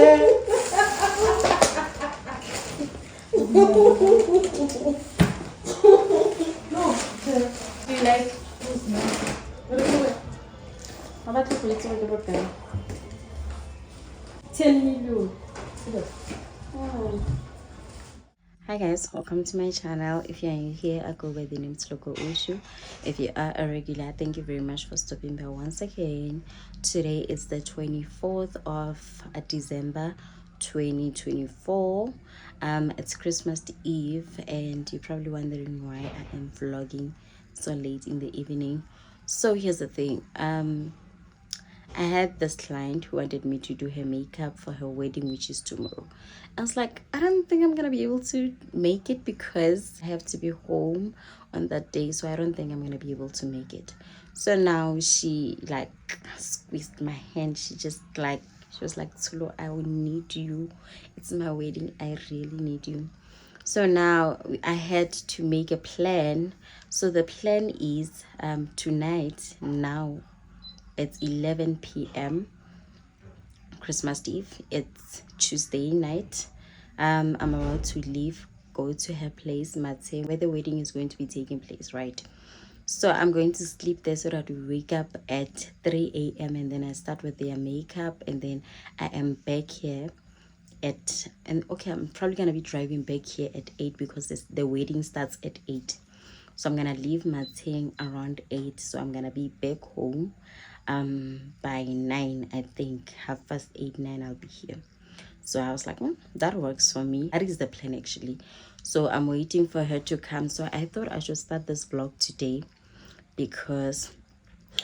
Do you like what do you how about you put it 10 million. Hi guys, welcome to my channel. If you're new here, I go by the name Tsholo Koushu. If you are a regular, thank you very much for stopping by once again. Today is the 24th of December 2024. It's Christmas Eve, and you're probably wondering why I am vlogging so late in the evening. So here's the thing. I had this client who wanted me to do her makeup for her wedding, which is tomorrow. I was like, I don't think I'm gonna be able to make it because I have to be home on that day, so I don't think I'm gonna be able to make it. So now she like squeezed my hand. She was like, Tsholo, I will need you. It's my wedding. I really need you. So now I had to make a plan. So the plan is tonight, now it's 11 p.m. Christmas Eve. It's Tuesday night. I'm about to leave, go to her place, Matse, where the wedding is going to be taking place, right? So I'm going to sleep there so that we wake up at 3 a.m. and then I start with their makeup, and then I am back here I'm probably gonna be driving back here at 8 because the wedding starts at 8. So I'm gonna leave Mateng around 8. So I'm gonna be back home by 9. I think 8:30, 9 I'll be here. So I was like, that works for me. That is the plan actually. So I'm waiting for her to come. So I thought I should start this vlog today because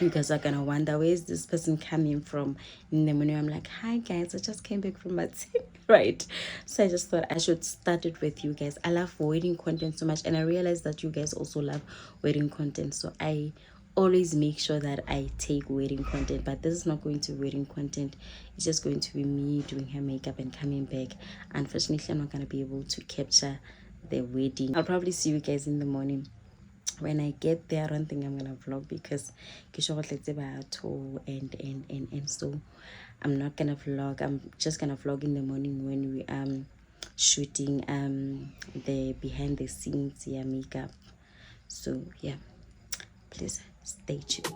you guys are gonna wonder, where is this person coming from in the morning? I'm like, hi guys, I just came back from my team, right? So I just thought I should start it with you guys. I love wedding content so much, and I realized that you guys also love wedding content, so I always make sure that I take wedding content. But this is not going to be wedding content. It's just going to be me doing her makeup and coming back. Unfortunately, I'm not gonna be able to capture the wedding. I'll probably see you guys in the morning. When I get there, I don't think I'm gonna vlog because and so I'm not gonna vlog. I'm just gonna vlog in the morning when we shooting the behind the scenes makeup. So yeah, please stay tuned.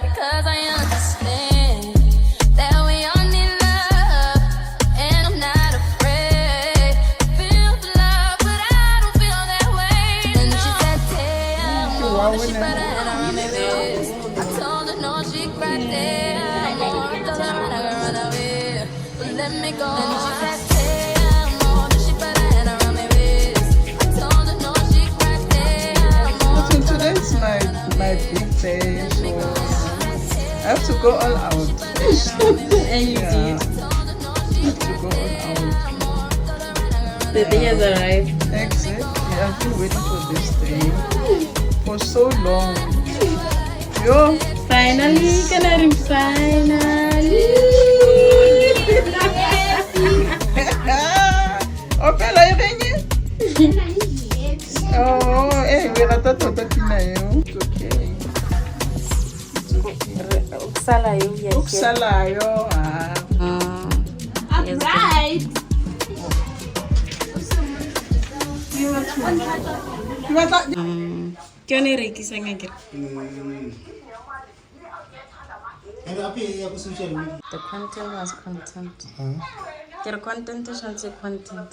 Because I understand that we all need love, and I'm not afraid to feel the love, but I don't feel that way. And she said, "Te amo," but she better and I remember. I told her no, she cried, "Te amo," told her I run away, but let me go. And she said, "Te amo." stay, so I have to go all out. And you Yeah. did. I have to go all out. The day has arrived. Exactly. I've been waiting for this day for so long. Yo. Finally, Canary, finally. Opela irenye? Oh, we rata tota pina eo. It's okay. Ukusalayo, yes. Ukusalayo, Right. Ke yone e rekisang akere. The content was content. Ke re content e tshwanetse content.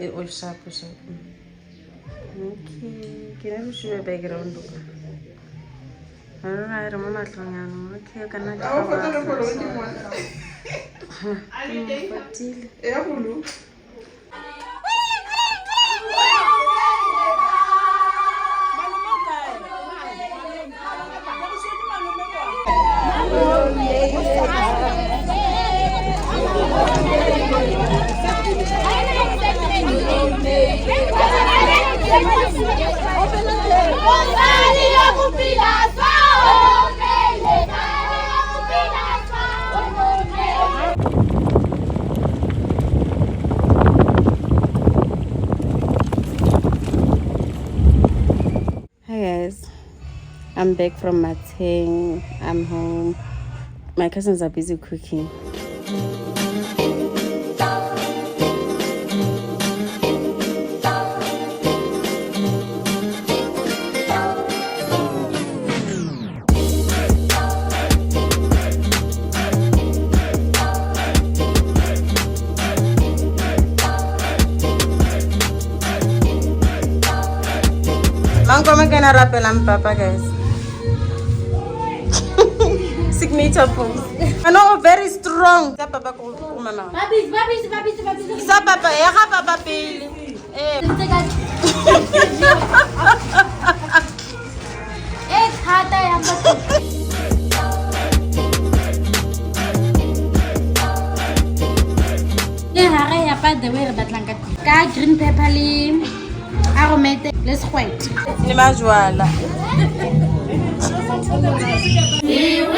E all sharp. Okay, ke na boshiwe background ka. Alright, mo matlong okay, kana ka. Ao fotole koloi ke mona. Fatile. E ya bulu. Hi guys, I'm back from Mateng. I'm home. My cousins are busy cooking. Come again, I'm Papa, guys. Signature pose. I know, very strong. Sa Papa, mama. Babis. Sa Papa, Papa, Pili. The way ka green pepper le aromatic le squid Le majwala. we